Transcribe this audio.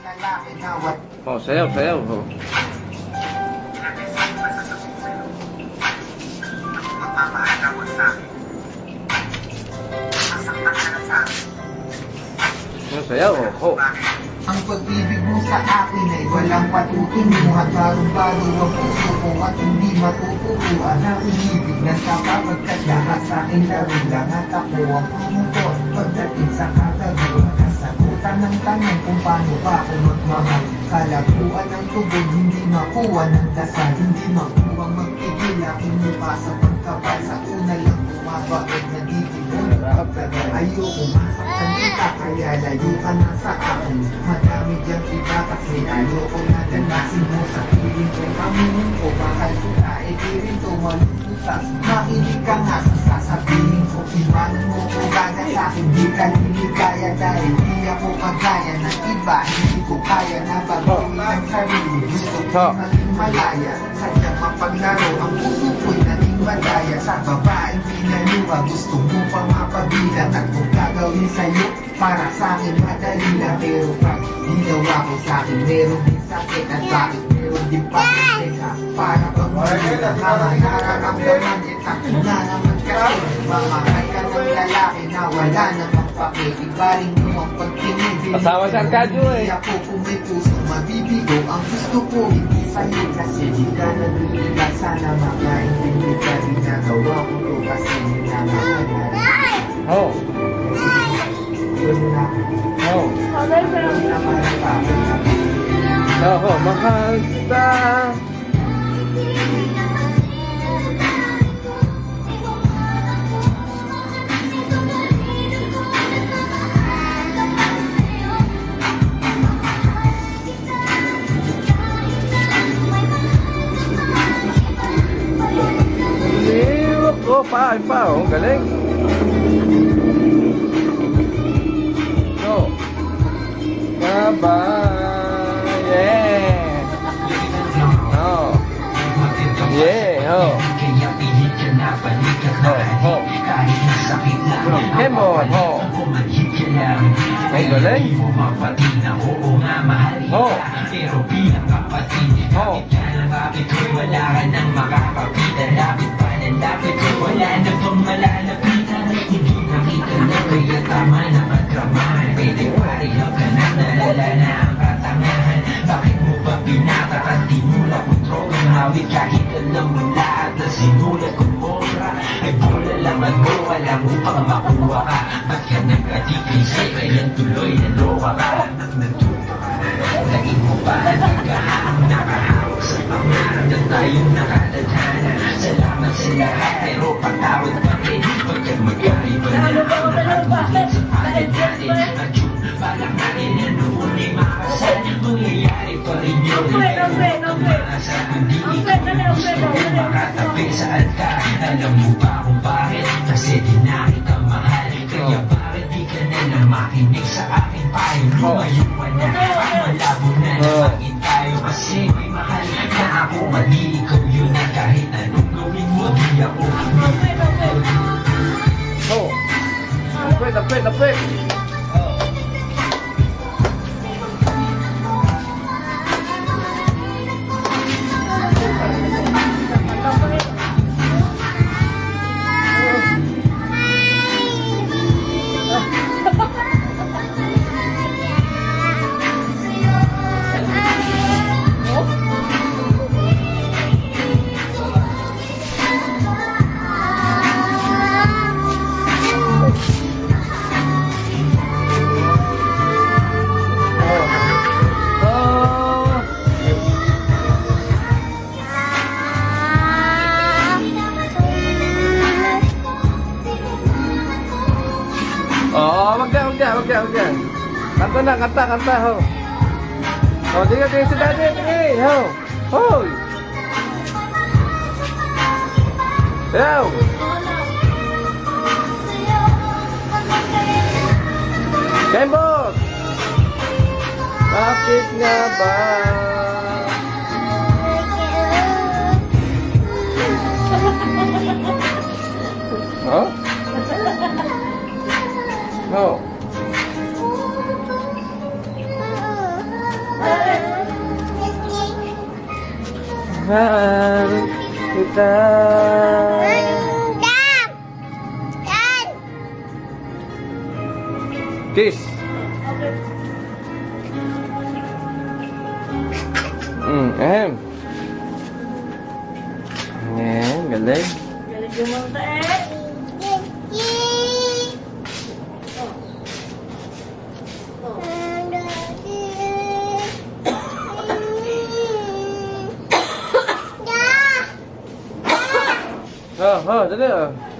Oh, sayaw, sayaw. Oh. Oh, sayaw. Oh. Ang pag-ibig mo sa akin ay walang patutunguhan. Barong-baro ang puso ko at hindi matuturuan. Ang ibig na sapapagkat lahat sa akin laro lang. At ako ang pumutot pagdating sa kagaguhan. Kasagutan ng tanong kung paano ba ako magmahal. Kalaguan ng tugon, hindi makuha ng dasal. Hindi makuha magpigil aking mukha sa pagkabal. Sa una lang bumabait na ditigon. Ayoko masaktan kita kaya layo ka na sa akin. Madami diyang iba kasi ayoko na ganasin mo sa piling ko. Kaminin ko, bakal kita, di rin to malulutas. Makinig ka nga sa sasabihin ko. Iwanan mo ko gaga sa akin, di ka liligaya. Dahil di ako kagaya ng iba. Hindi ko kaya na baguhin ang sarili. Gusto ko maging malaya. Sadyang mapaglaro ang puso ko'y naging madaya. Sa babaeng pinaluha, gusto mo pa mapabilang. At kung gagawin sa'yo, para sa'kin madali lang. Pero pag ginawa ko sa'kin, meron din sakit. At bakit meron din pagkateka? Para pag mga nararamdaman kita na naman kasi mamahal ka ng lalaki na wala namang pakikibaling mo ang pagpinigil. Asawa si Arcadio eh. Hindi ako kung may puso mabibigo. Ang gusto ko hindi sa'yo kasi di ka nadulilan. Sana makaintindi ka rin na gawa ko to kasi minamahal na rin. Oh. Oh. Oh, mahal kita. Liwak ko pa, oh, galing. Bye. Yeah. Oh. Yeah. Oh. Oh. Come on. Oh. Ang galing. Oh. Oh. Wala ka nang makakapitan. Lapit pa ng lapit. Wala na pang malalapitan. Hindi nakita na kaya tama na magkramahan. Pwede parihan ka na nalala na ang katangahan. Bakit mo ba pinatakat? Di mo na kontrol ang hawit. Kahit alam mo lahat na sinulat kong obra. Ay bola lang ako, alam mo pang makuha ka. Ba't ka nagkatipisay? Kaya tuloy na loka ka. Natuto ka na. Laging mo pa nagkahaang nakahawak sa pangarap na tayong nakatadhana. Salamat sa lahat pero patawad pa rin. Pagkat magkaiba na ang nakatulad sa palit natin. At yun, parang natin na noon ay makasal. Mangyayari pa rin yun. Umaasa hindi ikaw gusto mo makatabi sa altar. Alam mo ba kung bakit? Kasi di na kita mahal. Kaya bakit di ka na lang makinig sa aking payo? Lumayo ka na, malabo na napagin tayo. Kasi may mahal na ako, mali ikaw yun na kahit anong gawin mo, di ako Oh. Lapit. Wag yan. Kanta, ho. Oh, tingnan sa dati, ho. Hoy. Yaw. Kembot. Bakit nga ba? Oh? No. Mahal kita. Kiss. Em. Ayan, galing. Galing gumunta eh. Oh, dali.